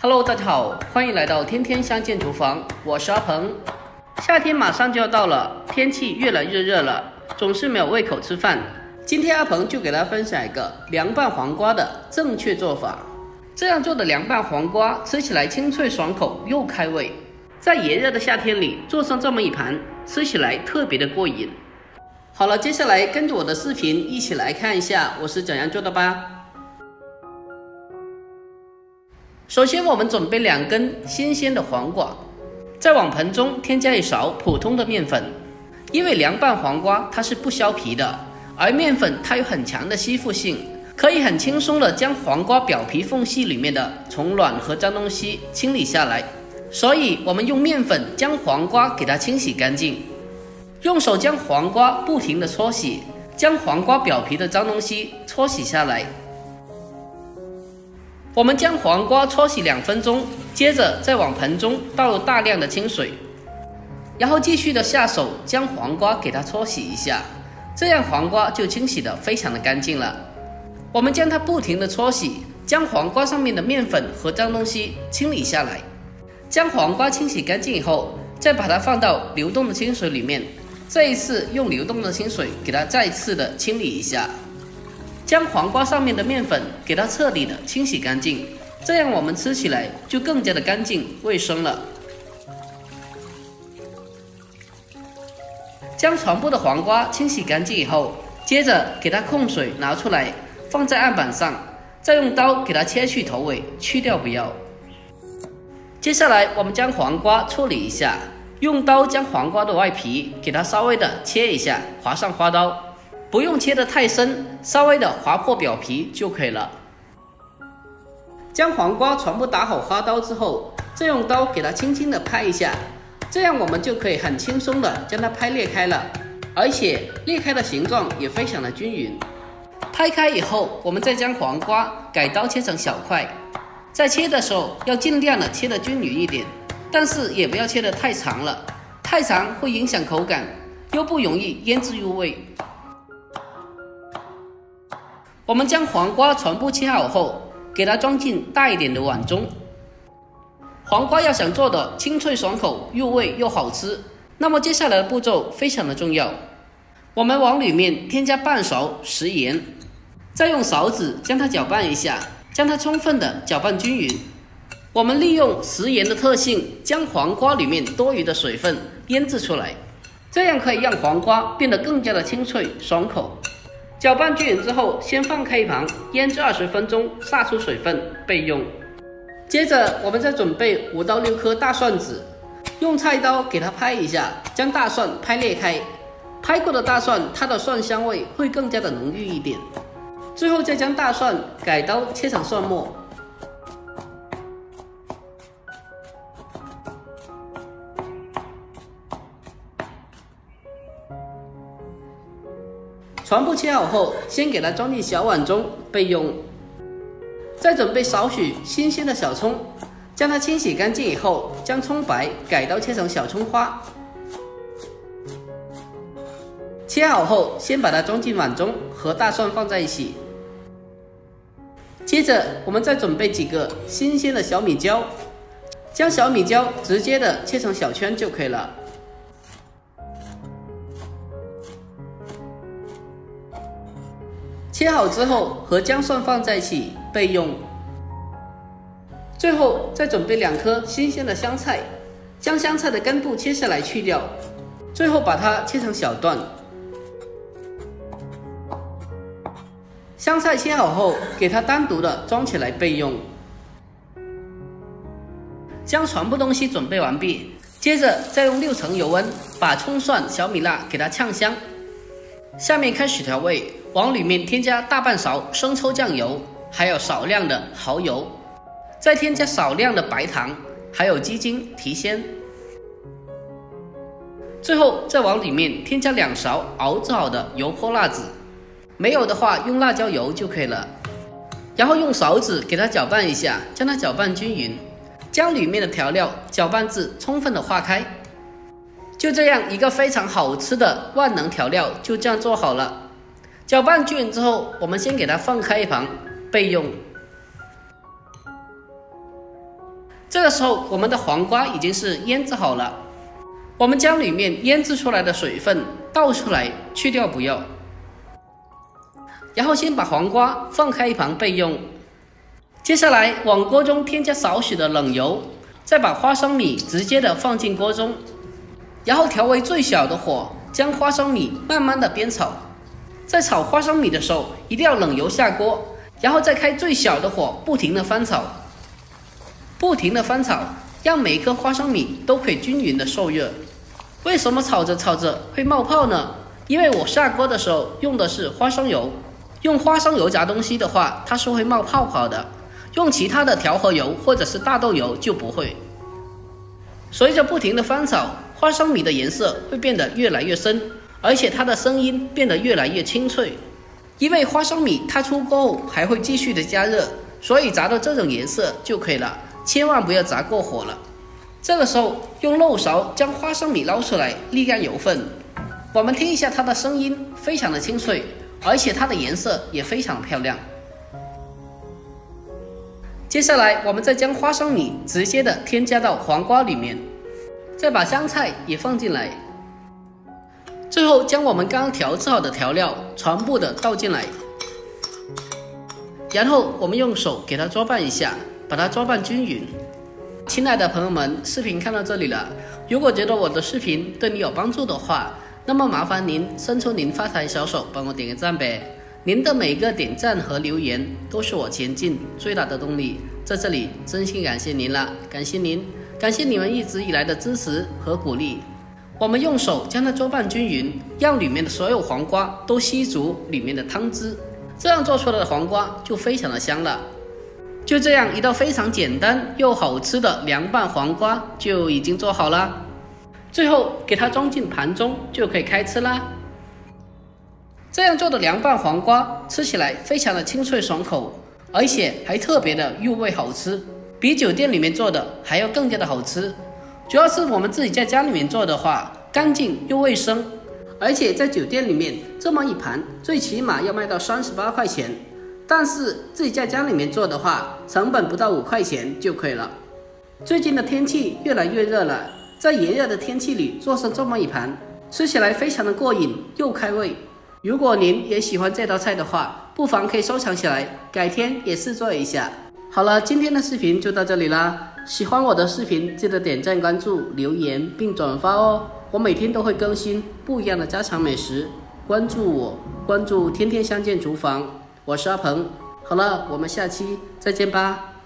Hello， 大家好，欢迎来到天天相见厨房，我是阿鹏。夏天马上就要到了，天气越来越热了，总是没有胃口吃饭。今天阿鹏就给大家分享一个凉拌黄瓜的正确做法。这样做的凉拌黄瓜吃起来清脆爽口又开胃，在炎热的夏天里做上这么一盘，吃起来特别的过瘾。好了，接下来跟着我的视频一起来看一下我是怎样做的吧。首先我们准备2根新鲜的黄瓜，在碗盆中添加1勺普通的面粉，因为凉拌黄瓜它是不削皮的，而面粉它有很强的吸附性，可以很轻松的将黄瓜表皮缝隙里面的虫卵和脏东西清理下来，所以我们用面粉将黄瓜给它清洗干净，用手将黄瓜不停的搓洗，将黄瓜表皮的脏东西搓洗下来。我们将黄瓜搓洗2分钟，接着在碗盆中倒入大量的清水，然后继续的下手将黄瓜给它搓洗一下，这样黄瓜就清洗的非常的干净了。我们将它不停的搓洗，将黄瓜上面的面粉和脏东西清理下来。将黄瓜清洗干净以后，再把它放到流动的清水里面，这一次用流动的清水给它再次的清理一下，将黄瓜上面的面粉给它彻底的清洗干净，这样我们吃起来就更加的干净卫生了。将全部的黄瓜清洗干净以后，接着给它控水拿出来，放在案板上，再用刀给它切去头尾，去掉不要。接下来我们将黄瓜处理一下，用刀将黄瓜的外皮给它稍微的切一下，划上花刀，不用切得太深，稍微的划破表皮就可以了。将黄瓜全部打好花刀之后，再用刀给它轻轻的拍一下，这样我们就可以很轻松的将它拍裂开了，而且裂开的形状也非常的均匀。拍开以后，我们再将黄瓜改刀切成小块，在切的时候要尽量的切得均匀一点，但是也不要切得太长了，太长会影响口感，又不容易腌制入味。我们将黄瓜全部切好后，给它装进大一点的碗中。黄瓜要想做的清脆爽口、入味又好吃，那么接下来的步骤非常的重要。我们往里面添加半勺食盐，再用勺子将它搅拌一下，将它充分的搅拌均匀。我们利用食盐的特性，将黄瓜里面多余的水分腌制出来，这样可以让黄瓜变得更加的清脆爽口。搅拌均匀之后，先放开一旁，腌制20分钟，杀出水分备用。接着我们再准备5到6颗大蒜子，用菜刀给它拍一下，将大蒜拍裂开。拍过的大蒜，它的蒜香味会更加的浓郁一点。最后再将大蒜改刀切成蒜末。全部切好后，先给它装进小碗中备用。再准备少许新鲜的小葱，将它清洗干净以后，将葱白改刀切成小葱花。切好后，先把它装进碗中，和大蒜放在一起。接着我们再准备几个新鲜的小米椒，将小米椒直接的切成小圈就可以了。切好之后和姜蒜放在一起备用。最后再准备2颗新鲜的香菜，将香菜的根部切下来去掉，最后把它切成小段。香菜切好后，给它单独的装起来备用。将全部东西准备完毕，接着再用6成油温把葱蒜小米辣给它炝香。下面开始调味，往里面添加大半勺生抽酱油，还有少量的蚝油，再添加少量的白糖，还有鸡精提鲜。最后再往里面添加2勺熬制好的油泼辣子，没有的话用辣椒油就可以了。然后用勺子给它搅拌一下，将它搅拌均匀，将里面的调料搅拌至充分的化开。就这样，一个非常好吃的万能调料就这样做好了。搅拌均匀之后，我们先给它放开一旁备用。这个时候我们的黄瓜已经是腌制好了，我们将里面腌制出来的水分倒出来，去掉不要。然后先把黄瓜放开一旁备用。接下来往锅中添加少许的冷油，再把花生米直接的放进锅中，然后调为最小的火，将花生米慢慢的煸炒。在炒花生米的时候，一定要冷油下锅，然后再开最小的火，不停的翻炒，让每一颗花生米都可以均匀的受热。为什么炒着炒着会冒泡呢？因为我下锅的时候用的是花生油，用花生油炸东西的话，它是会冒泡泡的，用其他的调和油或者是大豆油就不会。随着不停的翻炒，花生米的颜色会变得越来越深，而且它的声音变得越来越清脆。因为花生米它出锅后还会继续的加热，所以炸到这种颜色就可以了，千万不要炸过火了。这个时候用漏勺将花生米捞出来，沥干油分。我们听一下它的声音，非常的清脆，而且它的颜色也非常漂亮。接下来我们再将花生米直接的添加到黄瓜里面，再把香菜也放进来，最后将我们刚刚调制好的调料全部的倒进来，然后我们用手给它抓拌一下，把它抓拌均匀。亲爱的朋友们，视频看到这里了，如果觉得我的视频对你有帮助的话，那么麻烦您伸出您发财小手帮我点个赞呗。您的每个点赞和留言都是我前进最大的动力，在这里真心感谢您了，感谢您，感谢你们一直以来的支持和鼓励。我们用手将它抓拌均匀，让里面的所有黄瓜都吸足里面的汤汁，这样做出来的黄瓜就非常的香了。就这样一道非常简单又好吃的凉拌黄瓜就已经做好了，最后给它装进盘中就可以开吃啦。这样做的凉拌黄瓜吃起来非常的清脆爽口，而且还特别的入味好吃，比酒店里面做的还要更加的好吃。主要是我们自己在家里面做的话，干净又卫生，而且在酒店里面这么一盘最起码要卖到38块钱，但是自己在家里面做的话，成本不到5块钱就可以了。最近的天气越来越热了，在炎热的天气里做上这么一盘，吃起来非常的过瘾又开胃。如果您也喜欢这道菜的话，不妨可以收藏起来，改天也试做一下。好了，今天的视频就到这里啦。喜欢我的视频记得点赞、关注、留言并转发哦，我每天都会更新不一样的家常美食，关注我，关注天天相见厨房，我是阿鹏。好了，我们下期再见吧。